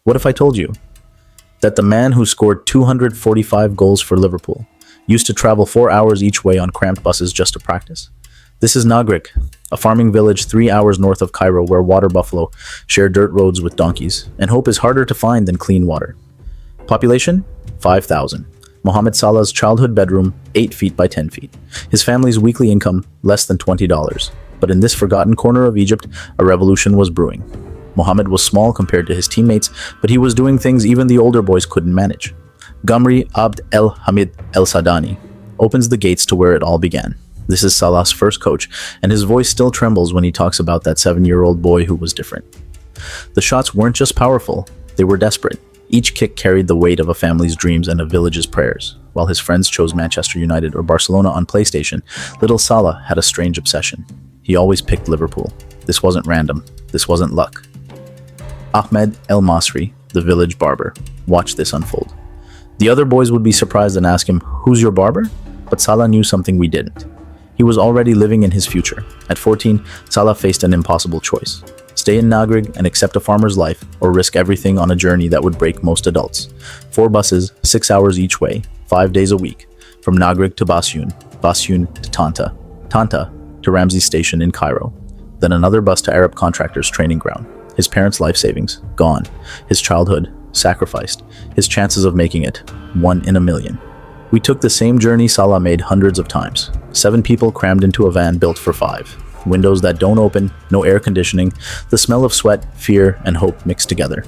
What if I told you that the man who scored 245 goals for Liverpool used to travel 4 hours each way on cramped buses just to practice? This is Nagrig, a farming village 3 hours north of Cairo where water buffalo share dirt roads with donkeys, and hope is harder to find than clean water. Population? 5,000. Mohamed Salah's childhood bedroom, 8 feet by 10 feet. His family's weekly income, less than $20. But in this forgotten corner of Egypt, a revolution was brewing. Mohamed was small compared to his teammates, but he was doing things even the older boys couldn't manage. Gamri Abd El Hamid El Sadani opens the gates to where it all began. This is Salah's first coach, and his voice still trembles when he talks about that 7-year-old boy who was different. The shots weren't just powerful, they were desperate. Each kick carried the weight of a family's dreams and a village's prayers. While his friends chose Manchester United or Barcelona on PlayStation, little Salah had a strange obsession. He always picked Liverpool. This wasn't random. This wasn't luck. Ahmed El Masri, the village barber, watched this unfold. The other boys would be surprised and ask him, "Who's your barber?" But Salah knew something we didn't. He was already living in his future. At 14, Salah faced an impossible choice. Stay in Nagrig and accept a farmer's life, or risk everything on a journey that would break most adults. 4 buses, 6 hours each way, 5 days a week, from Nagrig to Basyoun, Basyoun to Tanta, Tanta to Ramses Station in Cairo, then another bus to Arab contractors' training ground. His parents' life savings, gone. His childhood, sacrificed. His chances of making it, 1 in a million. We took the same journey Salah made hundreds of times. 7 people crammed into a van built for 5. Windows that don't open, no air conditioning, the smell of sweat, fear, and hope mixed together.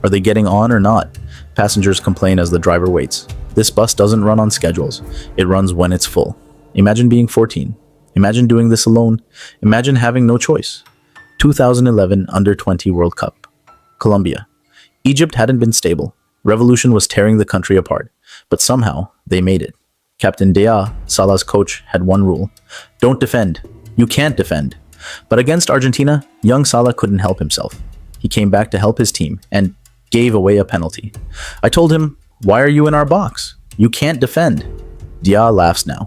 Are they getting on or not? Passengers complain as the driver waits. This bus doesn't run on schedules. It runs when it's full. Imagine being 14. Imagine doing this alone. Imagine having no choice. 2011 Under-20 World Cup. Colombia. Egypt hadn't been stable. Revolution was tearing the country apart. But somehow, they made it. Captain Dia, Salah's coach, had one rule. Don't defend. You can't defend. But against Argentina, young Salah couldn't help himself. He came back to help his team and gave away a penalty. I told him, "Why are you in our box? You can't defend." Dia laughs now.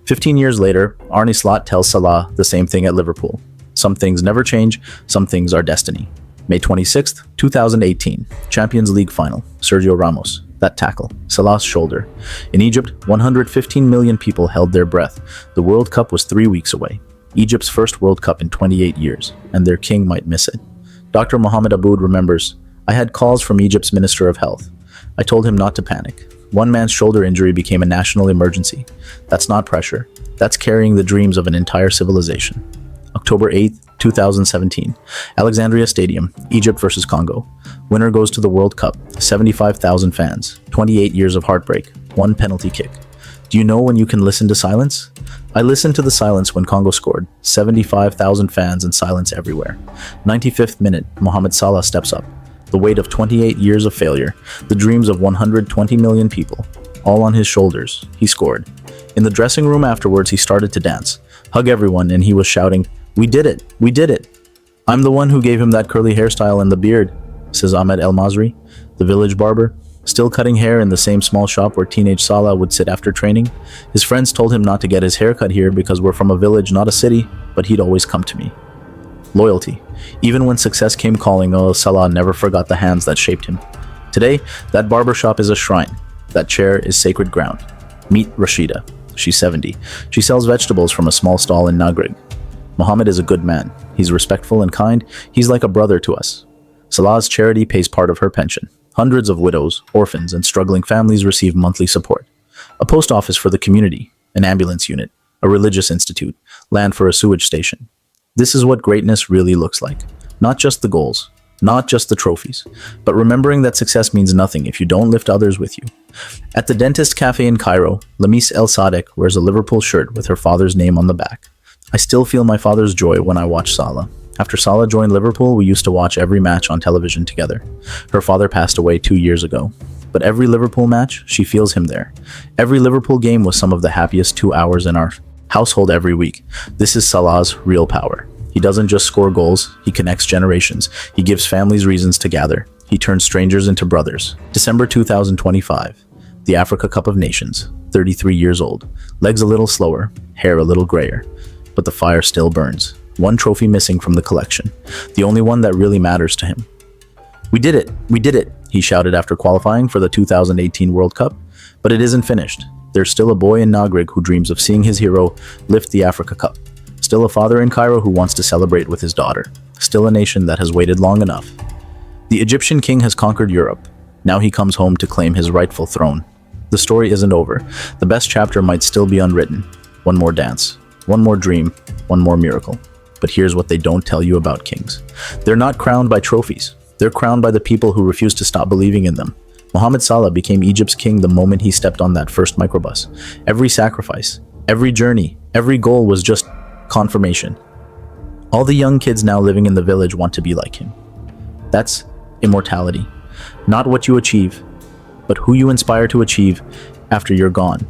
15 years later, Arne Slot tells Salah the same thing at Liverpool. Some things never change, some things are destiny. May 26th, 2018, Champions League final. Sergio Ramos. That tackle. Salah's shoulder. In Egypt, 115 million people held their breath. The World Cup was 3 weeks away. Egypt's first World Cup in 28 years, and their king might miss it. Dr. Mohamed Aboud remembers, "I had calls from Egypt's Minister of Health. I told him not to panic. One man's shoulder injury became a national emergency. That's not pressure. That's carrying the dreams of an entire civilization." October 8th, 2017, Alexandria Stadium, Egypt versus Congo. Winner goes to the World Cup, 75,000 fans, 28 years of heartbreak, 1 penalty kick. Do you know when you can listen to silence? I listened to the silence when Congo scored, 75,000 fans and silence everywhere. 95th minute, Mohamed Salah steps up. The weight of 28 years of failure, the dreams of 120 million people, all on his shoulders. He scored. In the dressing room afterwards, he started to dance, hug everyone, and he was shouting, "We did it! We did it! I'm the one who gave him that curly hairstyle and the beard," says Ahmed El Masri, the village barber, still cutting hair in the same small shop where teenage Salah would sit after training. His friends told him not to get his hair cut here because we're from a village, not a city, but he'd always come to me. Loyalty. Even when success came calling, Salah never forgot the hands that shaped him. Today, that barber shop is a shrine. That chair is sacred ground. Meet Rashida. She's 70. She sells vegetables from a small stall in Nagrig. Mohammed is a good man. He's respectful and kind. He's like a brother to us. Salah's charity pays part of her pension. Hundreds of widows, orphans, and struggling families receive monthly support. A post office for the community, an ambulance unit, a religious institute, land for a sewage station. This is what greatness really looks like. Not just the goals, not just the trophies, but remembering that success means nothing if you don't lift others with you. At the Dentist Cafe in Cairo, Lamis El Sadek wears a Liverpool shirt with her father's name on the back. I still feel my father's joy when I watch Salah. After Salah joined Liverpool, we used to watch every match on television together. Her father passed away 2 years ago. But every Liverpool match, she feels him there. Every Liverpool game was some of the happiest 2 hours in our household every week. This is Salah's real power. He doesn't just score goals, he connects generations. He gives families reasons to gather. He turns strangers into brothers. December 2025. The Africa Cup of Nations. 33 years old. Legs a little slower, hair a little grayer. But the fire still burns. One trophy missing from the collection. The only one that really matters to him. We did it! We did it! He shouted after qualifying for the 2018 World Cup. But it isn't finished. There's still a boy in Nagrig who dreams of seeing his hero lift the Africa Cup. Still a father in Cairo who wants to celebrate with his daughter. Still a nation that has waited long enough. The Egyptian king has conquered Europe. Now he comes home to claim his rightful throne. The story isn't over. The best chapter might still be unwritten. One more dance. One more dream. One more miracle. But here's what they don't tell you about kings. They're not crowned by trophies. They're crowned by the people who refuse to stop believing in them. Mohamed Salah became Egypt's king the moment he stepped on that first microbus. Every sacrifice, every journey, every goal was just confirmation. All the young kids now living in the village want to be like him. That's immortality. Not what you achieve, but who you inspire to achieve after you're gone.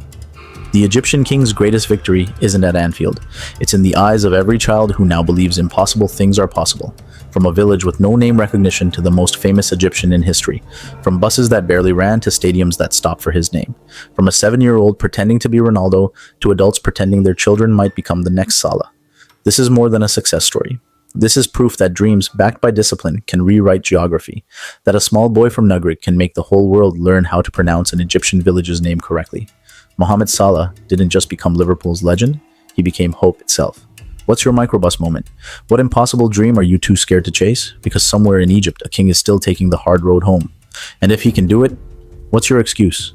The Egyptian king's greatest victory isn't at Anfield. It's in the eyes of every child who now believes impossible things are possible. From a village with no name recognition to the most famous Egyptian in history. From buses that barely ran to stadiums that stopped for his name. From a 7-year-old pretending to be Ronaldo to adults pretending their children might become the next Salah. This is more than a success story. This is proof that dreams backed by discipline can rewrite geography. That a small boy from Nagrig can make the whole world learn how to pronounce an Egyptian village's name correctly. Mohamed Salah didn't just become Liverpool's legend, he became hope itself. What's your microbus moment? What impossible dream are you too scared to chase? Because somewhere in Egypt, a king is still taking the hard road home. And if he can do it, what's your excuse?